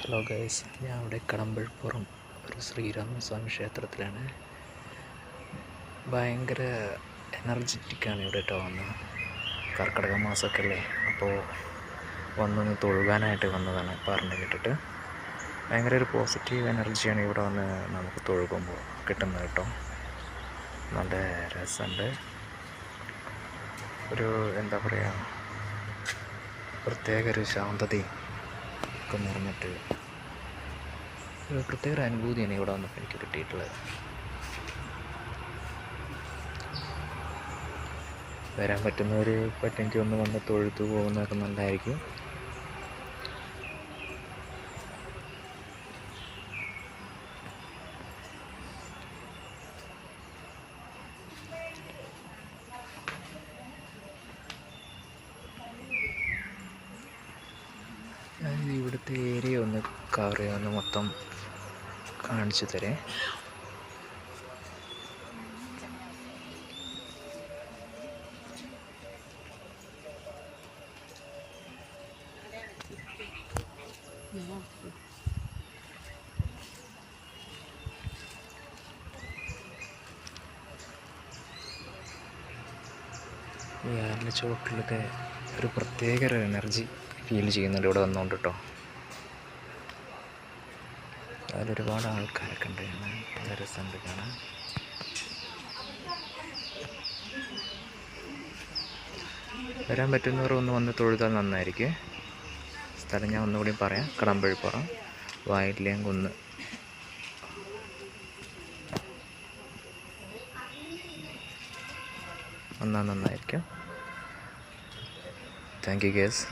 Hello guys, ഞാൻ ഇവിടെ കടമ്പഴിപ്പുറം ഒരു ശ്രീരാമസ്വാമി ക്ഷേത്രത്തിലാണ്. ഭയങ്കര എനർജറ്റിക്കാണ് ഇവിടെ കേട്ടോ. വന്ന് കർക്കിടക മാസമൊക്കെ അല്ലേ, അപ്പോൾ വന്നൊന്ന് തൊഴുകാനായിട്ട് വന്നതാണ്. പറഞ്ഞു കേട്ടിട്ട് ഭയങ്കര ഒരു പോസിറ്റീവ് എനർജിയാണ് ഇവിടെ വന്ന് നമുക്ക് തൊഴുകുമ്പോൾ കിട്ടുന്നത് കേട്ടോ. നല്ല രസമുണ്ട്. ഒരു എന്താ പറയുക, പ്രത്യേക ഒരു ശാന്തതയും ഒക്കെ നിറഞ്ഞിട്ട് ഒരു പ്രത്യേക ഒരു അനുഭൂതിയാണ് ഇവിടെ വന്നപ്പോൾ എനിക്ക് കിട്ടിയിട്ടുള്ളത്. വരാൻ പറ്റുന്നവർ പറ്റുമെങ്കിൽ ഒന്ന് വന്ന് തൊഴുതു പോകുന്നതൊക്കെ നല്ലതായിരിക്കും. ഇവിടുത്തെ ഏരിയ ഒന്ന് കവർ ചെയ്യാൻ മൊത്തം കാണിച്ചു തരേ. ഈ ആലിൻ്റെ ചുവട്ടിലൊക്കെ ഒരു പ്രത്യേക ഒരു എനർജി ഫീൽ ചെയ്യുന്നുണ്ട് ഇവിടെ വന്നുകൊണ്ട് കേട്ടോ. അതിലൊരുപാട് ആൾക്കാരൊക്കെ ഉണ്ട്, നല്ല രസമുണ്ട് കാണാൻ. വരാൻ പറ്റുന്നവർ ഒന്ന് വന്ന് തൊഴുതാൽ നന്നായിരിക്കും. സ്ഥലം ഞാൻ ഒന്നുകൂടി പറയാം: കടമ്പഴിപ്പുറം, വായില്ലേങ്കുന്ന്. വന്നാൽ നന്നായിരിക്കും. Thank you guys.